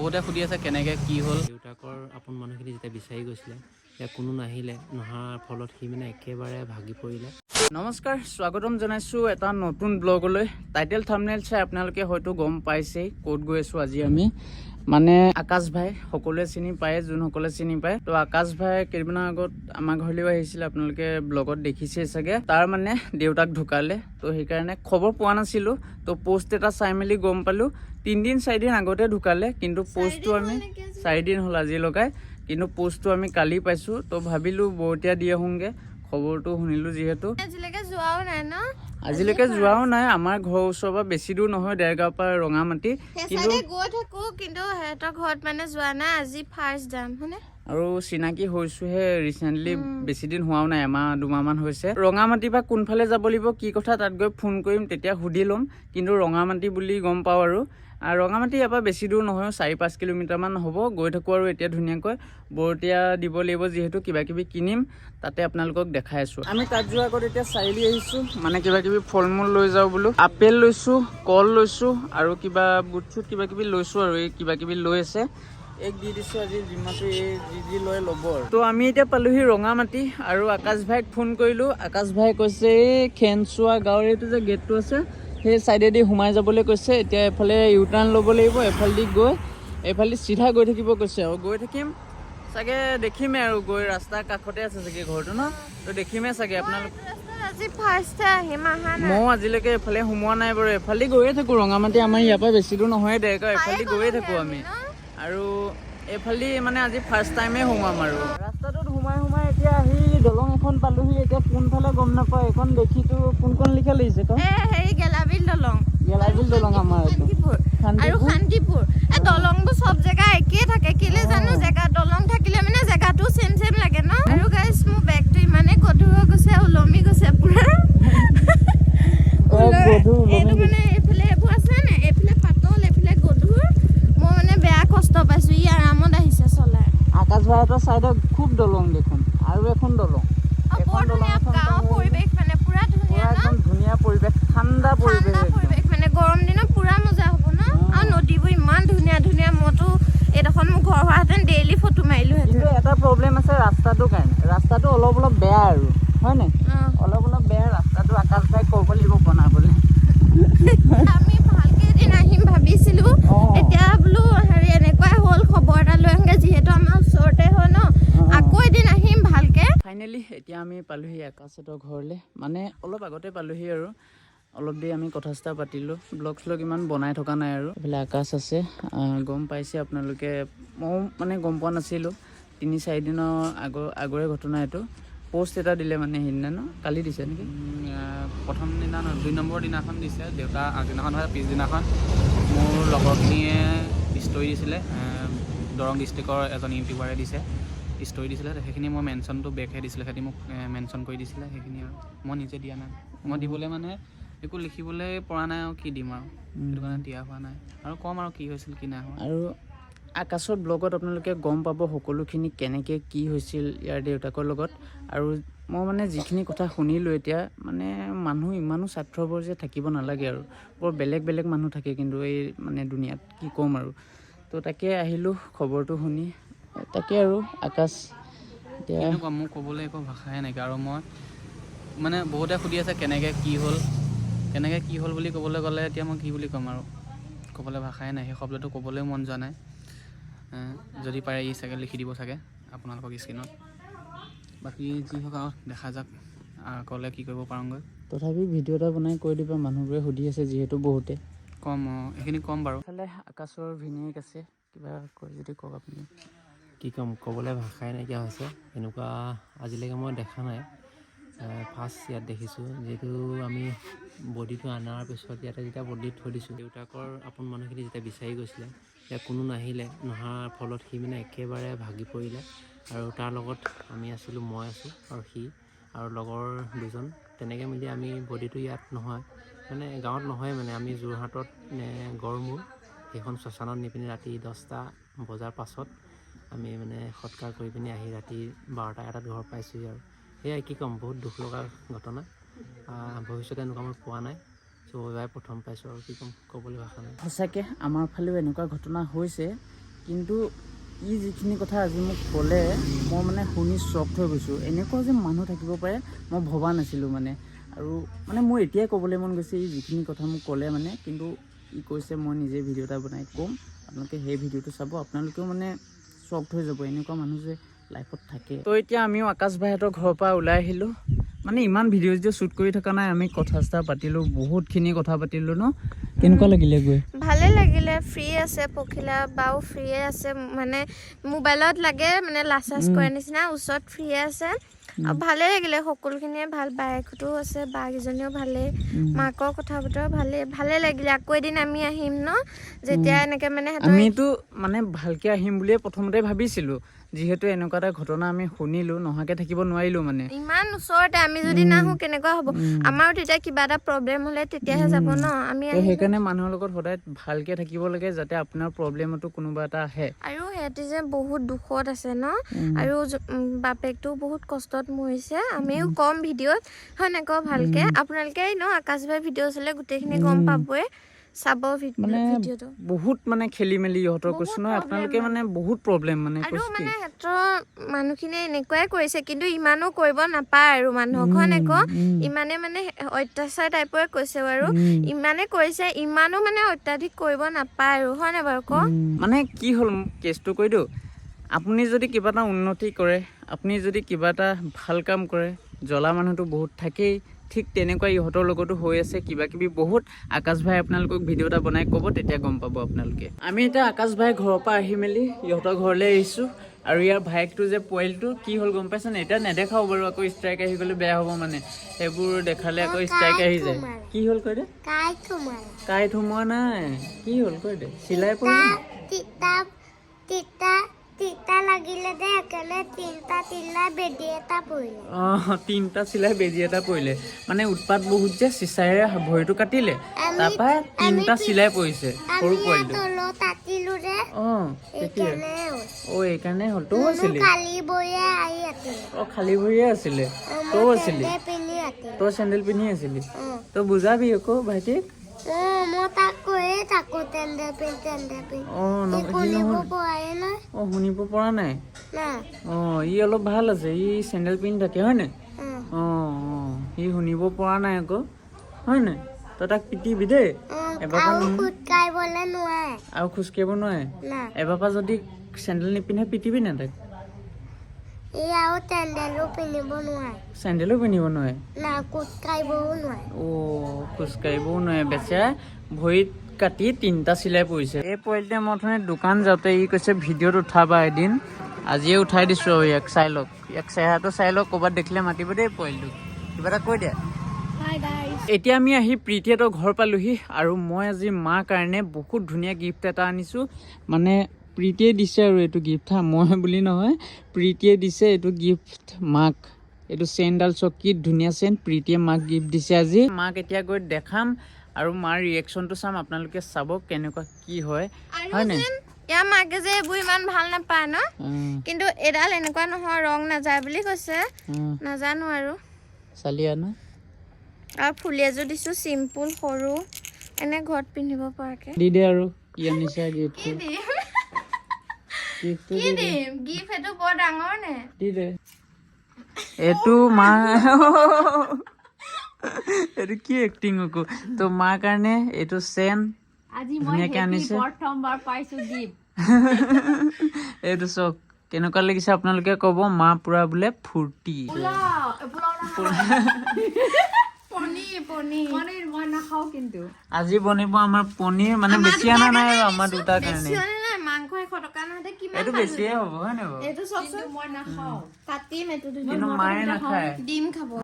বহুতে সুধি আছে কেনেকৈ কি হ'ল। দেউতাকৰ আপোন মানুহখিনি যেতিয়া বিচাৰি গৈছিলে এতিয়া কোনো নাহিলে, নহাৰ ফলত সি মানে একেবাৰে ভাগি পৰিলে। নমস্কাৰ, স্বাগতম জনাইছোঁ এটা নতুন ব্লগলৈ। টাইটেল থাম্বনেইল চাই আপোনালোকে হয়তো গম পাইছেই ক'ত গৈ আছোঁ আজি আমি। মানে আকাশ ভাই সকলোৱে চিনি পায়, যোনসকলে চিনি পায়। তো আকাশ ভাই কেইদিনমানৰ আগত আমাৰ ঘৰলৈও আহিছিলে, আপোনালোকে ব্লগত দেখিছেই চাগে। তাৰ মানে দেউতাক ঢুকালে, তো সেইকাৰণে খবৰ পোৱা নাছিলোঁ। তো পোষ্ট এটা চাই মেলি গম পালোঁ 3-4 দিন আগতে ঢুকালে, কিন্তু পোষ্টটো আমি 4 দিন হ'ল আজি লগাই, কিন্তু পোষ্টটো আমি কালি পাইছোঁ। তো ভাবিলোঁ বৰতীয়া দি আহোঁগৈ, খবৰটো শুনিলোঁ যিহেতু। আজিলৈকে যোৱাও নাই, আমাৰ ঘৰৰ ওচৰৰ পৰা বেছি দূৰ নহয়, দেৰগাঁৱৰ পৰা ৰঙামাটি। কিন্তু গৈ থাকো, কিন্তু সিহঁতৰ ঘৰত মানে যোৱা নাই, আজি ফাৰ্ষ্ট যাম হয়নে। আৰু চিনাকি হৈছোহে ৰিচেণ্টলি, বেছি দিন হোৱাও নাই, এমাহ-2মাহমান হৈছে। ৰঙামাটিৰ পৰা কোনফালে যাব লাগিব কি কথা তাত গৈ ফোন কৰিম, তেতিয়া সুধি ল'ম। কিন্তু ৰঙামাটি বুলি গম পাওঁ আৰু ৰঙামাটি ইয়াৰ পৰা বেছি দূৰ নহয়, 4-5 কিলোমিটাৰমান হ'ব। গৈ থাকোঁ আৰু এতিয়া ধুনীয়াকৈ বৰতীয়া দিব লাগিব যিহেতু, কিবাকিবি কিনিম, তাতে আপোনালোকক দেখাই আছোঁ। আমি তাত যোৱাৰ আগত এতিয়া চাৰিআলি আহিছোঁ, মানে কিবাকিবি ফল মূল লৈ যাওঁ বোলো। আপেল লৈছোঁ, কল লৈছোঁ, আৰু কিবা বুট চুট কিবাকিবি লৈছোঁ, আৰু এই কিবাকিবি লৈ আছে। এক দি দিছোঁ আজি জিম্মাটো, এই যি লয় ল'ব আৰু। তো আমি এতিয়া পালোহি ৰঙামাটি, আৰু আকাশ ভাইক ফোন কৰিলোঁ। আকাশ ভাই কৈছে এই খেনচোৱা গাঁৱৰ এইটো যে গেটটো আছে সেই ছাইডেদি সোমাই যাবলৈ কৈছে। এতিয়া এফালে ইউটাৰ্ণ ল'ব লাগিব, এফালেদি গৈ এইফালেদি চিধা গৈ থাকিব কৈছে, আৰু গৈ থাকিম চাগে, দেখিমেই আৰু গৈ ৰাস্তাৰ কাষতে আছে চাগে ঘৰটো ন, তো দেখিমেই চাগে আপোনালোক। ময়ো আজিলৈকে এইফালে সোমোৱা নাই বাৰু, এফালেদি গৈয়ে থাকোঁ। ৰঙামাটি আমাৰ ইয়াৰ পৰা বেছি দূৰ নহয়, দেৰগাঁও, এফালেদি গৈয়ে থাকোঁ আমি। আৰু এইফালেদি মানে আজি ফাৰ্ষ্ট টাইমেই সোমাম আৰু। ৰাস্তাটোত সোমাই এতিয়া আহি দলং এখন পালোহি। এতিয়া কোনফালে গম নাপাওঁ, এইখন দেখিতো কোনখন লিখা লাগিছে ক গেলাবিল দলং, গেলাবিল দলং আমাৰ আৰু শান্তিপুৰ। এই দলংবোৰ চব জেগা একেই থাকে, কেলে জানো, জেগা দলং থাকিলে মানে জেগাটো চেম লাগে ন। আৰু গাইছ মোৰ বেগটো ইমানে গধুৰ হৈ গৈছে, ওলমি গৈছে পুৰা। এইটো মানে এইফালে এইবোৰ আছে নে, এইফালে পাতল, এইফালে গধুৰ। মই মানে বেয়া কষ্ট পাইছো, ই আৰামত আহিছে চলাই। আকাশ ভাইহঁতৰ চাইডত খুব দলং দেখোন, আৰু এখন দলং, এখন দলং পৰিৱেশ মানে পুৰা ধুনীয়া, একদম ধুনীয়া পৰিৱেশ, ঠাণ্ডা পৰিৱেশ মানে গৰম দিনত পুৰা মজা হ'ব ন। আৰু নদীবোৰ ইমান ধুনীয়া ধুনীয়া, মইতো এইডোখৰ মোৰ ঘৰ হোৱাহেঁতেন ডেইলি ফটো মাৰিলোহেঁতেন। কিন্তু এটা প্ৰব্লেম আছে ৰাস্তাটোৰ কাৰণে, ৰাস্তাটো অলপ বেয়া আৰু, হয় নাই? অলপ বেয়া ৰাস্তাটো। আকাশ ভাই ক'ব লাগিব বনাবলৈ। আমি ভালকে এদিন আহিম ভাবিছিলো, এতিয়া বোলো হেৰি এনেকুৱাই হ'ল, খবৰ এটা লৈ আহোঁগে, যিহেতু আমাৰ ওচৰতে হয় ন, আকৌ এদিন আহিম ভালকে। ফাইনেলি এতিয়া আমি পালোহি আকাশহঁতৰ ঘৰলৈ, মানে অলপ আগতে পালোহি আৰু। অলপ দেৰি আমি কথা চথা পাতিলোঁ, ব্লগ শ্লগ ইমান বনাই থকা নাই আৰু। এইফালে আকাশ আছে, গম পাইছে আপোনালোকে, ময়ো মানে গম পোৱা নাছিলোঁ। 3-4 দিনৰ আগৰে ঘটনা এইটো। পোষ্ট এটা দিলে মানে সেইদিনা ন, কালি দিছে নেকি, প্ৰথম দিনা 2 নম্বৰ দিনাখন দিছে, দেউতা আগদিনাখন হয়, পিছদিনাখন মোৰ লগৰখিনিয়ে ষ্টৰি দিছিলে, দৰং ডিষ্ট্ৰিক্টৰ এজন ইউটিউবাৰে দিছে, ষ্টৰি দিছিলে। সেইখিনি মই মেনশ্যনটো বেকহে দিছিলে, সিহঁতি মোক মেনশ্যন কৰি দিছিলে সেইখিনি, আৰু মই নিজে দিয়া নাই। মই দিবলৈ মানে একো লিখিবলৈ পৰা নাই, আৰু কি দিম আৰু, সেইটো কাৰণে দিয়া হোৱা নাই। আৰু ক'ম আৰু কি হৈছিল কি নাই হোৱা। আৰু আকাশৰ ব্লগত আপোনালোকে গম পাব সকলোখিনি, কেনেকৈ কি হৈছিল ইয়াৰ দেউতাকৰ লগত। আৰু মই মানে যিখিনি কথা শুনিলোঁ এতিয়া, মানে মানুহ ইমানো স্বাৰ্থপৰ যে থাকিব নালাগে আৰু, বৰ বেলেগ মানুহ থাকে কিন্তু এই মানে দুনিয়াত, কি ক'ম আৰু। তো তাকে আহিলোঁ খবৰটো শুনি, তাকে আৰু আকাশ এতিয়া এনেকুৱা, মোক ক'বলৈ একো ভাষাই নাইকিয়া। আৰু মই মানে বহুতে সুধি আছে কেনেকৈ কি হ'ল বুলি ক'বলৈ গ'লে এতিয়া মই কি বুলি ক'ম আৰু, ক'বলৈ ভাষাই নাই, সেই শব্দটো ক'বলৈ মন যোৱা নাই। যদি পাৰে ই চাগে লিখি দিব চাগে আপোনালোকক স্ক্ৰীণত। বাকী যি হওক আৰু দেখা যাওক, ক'লে কি কৰিব পাৰোঁগৈ। তথাপি ভিডিঅ' এটা বনাই কৈ দিবা, মানুহবোৰে সুধি আছে যিহেতু বহুতে। ক'ম, এইখিনি ক'ম বাৰু। ইফালে আকাশৰ ভিনিয়েক আছে, কিবা কয় যদি কওক আপুনি। কি ক'ম, ক'বলৈ ভাষাই নাইকিয়া হৈছে, এনেকুৱা আজিলৈকে মই দেখা নাই, ফাৰ্ষ্ট ইয়াত দেখিছোঁ। যিহেতু আমি বডিটো অনাৰ পিছত ইয়াতে যেতিয়া বডি থৈ দিছোঁ, দেউতাকৰ আপোন মানুহখিনি যেতিয়া বিচাৰি গৈছিলে এতিয়া কোনো নাহিলে, নহাৰ ফলত সি মানে একেবাৰে ভাগি পৰিলে। আৰু তাৰ লগত আমি আছিলোঁ, মই আছোঁ আৰু সি আৰু লগৰ 2জন, তেনেকৈ মিলি আমি বডিটো ইয়াত নহয়, মানে গাঁৱত নহয়, মানে আমি যোৰহাটত গড়মূৰ সেইখন শ্মশানত নি পিনি ৰাতি 10টা বজাৰ পাছত আমি মানে সৎকাৰ কৰি পিনি আহি ৰাতি 12টা-1টাত ঘৰ পাইছোঁহি। আৰু সেয়াই, কি ক'ম, বহুত দুখ লগা ঘটনা। ভৱিষ্যতে এনেকুৱা মই পোৱা নাই, চ' এইবাৰ প্ৰথম পাইছোঁ, আৰু কি ক'ম, ক'বলৈ ভাষা নাই। সঁচাকৈ আমাৰ ফালেও এনেকুৱা ঘটনা হৈছে, কিন্তু ই যিখিনি কথা আজি মোক ক'লে মই মানে শুনি শ্বক হৈ গৈছোঁ। এনেকুৱা যে মানুহ থাকিব পাৰে মই ভবা নাছিলোঁ মানে। আৰু মানে মোৰ এতিয়াই ক'বলৈ মন গৈছে ই যিখিনি কথা মোক ক'লে মানে। কিন্তু ই কৈছে মই নিজে ভিডিঅ' এটা বনাই ক'ম, আপোনালোকে সেই ভিডিঅ'টো চাব, আপোনালোকেও মানে শ্বক হৈ যাব এনেকুৱা মানুহ যে লাইফত থাকে। তো এতিয়া আমিও আকাশ ভাইহঁতৰ ঘৰৰ পৰা ওলাই আহিলোঁ। মানে ইমান ভিডিঅ' শ্বুট কৰি থকা নাই, আমি কথা চথা পাতিলোঁ, বহুতখিনি কথা পাতিলোঁ ন। কেনেকুৱা লাগিলে গৈ? ভালে লাগিলে, ফ্ৰী আছে, পখিলা বাও ফ্ৰীয়ে আছে, মানে মোবাইলত লাগে মানে লাচাৰ্জ কৰে নিচিনা, ওচৰত ফ্ৰীয়ে আছে। আৰু ভালে লাগিলে, সকলোখিনিয়ে ভাল, বায়েকতো আছে, বাকেইজনীও ভালে, মাকৰ কথা বতৰা ভালে লাগিলে। আকৌ এদিন আমি আহিম ন, যেতিয়া এনেকে মানে আমিতো মানে ভালকে আহিম বুলিয়ে প্ৰথমতে ভাবিছিলোঁ, যিহেতু এনেকুৱা এটা ঘটনা আমি শুনিলোঁ, নহাকে থাকিব নোৱাৰিলোঁ মানে। ইমান ওচৰতে আমি যদি নাহো কেনেকুৱা হ'ব, আমাৰো তেতিয়া কিবা এটা প্ৰব্লেম হ'লে তেতিয়াহে যাব ন। আমি সেইকাৰণে মানুহৰ লগত সদায় ভালকে থাকিব লাগে, যাতে আপোনাৰ প্ৰব্লেমতো কোনোবা এটা আহে। আৰু সিহঁতি যে বহুত দুখত আছে ন, আৰু বাপেকটো বহুত কষ্টত মৰিছে। আমিও কম ভিডিঅ'ত, হয় নাই কওঁ ভালকে, আপোনালোকে ন আকাশ ভাই ভিডিঅ' চালে গোটেইখিনি গম পাবই, চাব ভিডিঅ'টো। বহুত মানে খেলি মেলি ইহঁতৰ কৈছো নহয়, আপোনালোকে মানে বহুত প্ৰব্লেম মানে। আৰু মানে সিহঁতৰ মানুহখিনিয়ে এনেকুৱাই কৰিছে, কিন্তু ইমানো কৰিব নাপায় আৰু মানুহক, হয় নাই কওঁ, ইমানে মানে অত্যাচাৰ টাইপৰে কৈছে বাৰু, ইমানে কৰিছে, ইমানো মানে অত্যাধিক কৰিব নাপায় আৰু, হয় নাই বাৰু কওঁ। মানে কি হ'ল কেছটো কৈ দিওঁ, আপুনি যদি কিবা এটা উন্নতি কৰে, আপুনি যদি কিবা এটা ভাল কাম কৰে, জ্বলা মানুহটো বহুত থাকেই। ঠিক তেনেকুৱা ইহঁতৰ লগতো হৈ আছে কিবা কিবি বহুত। আকাশ ভাই আপোনালোকক ভিডিঅ' এটা বনাই ক'ব, তেতিয়া গম পাব আপোনালোকে। আমি এতিয়া আকাশ ভাই ঘৰৰ পৰা আহি মেলি ইহঁতৰ ঘৰলৈ আহিছোঁ। আৰু ইয়াৰ ভায়েকটো যে পোৱালিটো কি হ'ল গম পাইছেনে? এতিয়া নেদেখাও বাৰু, আকৌ ষ্ট্ৰাইক আহি গ'লে বেয়া হ'ব মানে। সেইবোৰ দেখালে আকৌ ষ্ট্ৰাইক আহি যায়। কি হ'ল কৈ দে? কাঁইট সোমোৱা নাই, কি হ'ল কৈ দে? চিলাই পৰিলে? তিতা লাগিলে দে, একেবাৰে তিনিটা চিলাই বেজি এটা পৰিলে। তিনিটা চিলাই বেজি এটা পৰিলে, মানে উৎপাত বহুত যে, চিচাৰে ভৰিটো কাটিলে, তাৰপৰা তিনিটা চিলাই পৰিছে সৰু পোৱালিটো। এইকাৰণে হ'ল। তইও আছিলি? খালী ভৰিয়ে আছিলে, তইও আছিলি? তই চেণ্ডেল পিন্ধি আছিলি? তই বুজাবি আকৌ ভাইটিক। মই তাক কৈয়ে থাকো চেণ্ডেল শুনিব পৰা নাই। ই অলপ ভাল আছে, ই চেণ্ডেল পিন্ধি থাকে হয় নাই? সি শুনিব পৰা নাই আকৌ, হয় নাই? তই তাক পিটিবি দেই। আৰু খোজ কাঢ়িব নোৱাৰে? এবাৰ পৰা যদি চেণ্ডেল নিপিন্ধে পিটিবি নাই তাক? চেণ্ডেলো পিন্ধিব নোৱাৰে? খোজ কাঢ়িবও নোৱাৰে বেচেৰা, ভৰিত কাটি তিনিটা চিলাই পৰিছে। এই পোৱালিটোৱে মই অথনি দোকান যাওঁতে ই কৈছে ভিডিঅ'ত উঠাবা এদিন, আজিয়ে উঠাই দিছোঁ আৰু ইয়াক চাই লওক, ইয়াক চেহেৰাটো চাই লওক, ক'ৰবাত দেখিলে মাতিব দেই পোৱালিটোক, কিবা এটা কৈ দিয়া। এতিয়া আমি আহি প্ৰীতিহঁতৰ ঘৰ পালোহি, আৰু মই আজি মাৰ কাৰণে বহুত ধুনীয়া গিফ্ট এটা আনিছোঁ। মানে প্ৰীতিয়ে দিছে আৰু এইটো গিফ্ট, মই বুলি নহয়, প্ৰীতিয়ে দিছে এইটো গিফ্ট মাক। এইটো চেইনডাল চক, কি ধুনীয়া চেইন, প্ৰীতিয়ে মাক গিফ্ট দিছে আজি। মাক এতিয়া গৈ দেখাম আৰু মাৰ ৰিয়েকশ্যনটো চাম, আপোনালোকে চাব কেনেকুৱা কি হয়, হয় নাই? ইয়াৰ মাকে যে এইবোৰ ইমান ভাল নাপায় ন, কিন্তু এডাল এনেকুৱা নহয়, ৰং নাযায় বুলি কৈছে, নাজানো আৰু। চালিয়া ন? আৰু ফুলি এযোৰ দিছো, চিম্পুল সৰু, এনে ঘৰত পিন্ধিব পৰাকে। দি দে আৰু কি আনিছা গিফ্ট? গিফ্ট সেইটো বৰ ডাঙৰ নে? দি দে। এইটো মা এইটো কি এক্টিং আকৌ? তো মাৰ কাৰণে এইটো চেন ধুনীয়াকে আনিছে। প্ৰথমবাৰ পাইছো গিফ্ট। এইটো চক, কেনেকুৱা লাগিছে আপোনালোকে ক'ব। মা পুৰা বোলে ফূৰ্তি। আজি বনিব আমাৰ পনীৰ, মানে বেছি অনা নাই আৰু আমাৰ দুটাৰ কাৰণে। এইটো বেছিয়ে হ'ব হয় নাই বাৰু? এইটো চকচোন, মই নাখাওঁ, কাটিম এইটো, কিন্তু মায়ে নাখায়। ডিম খাব।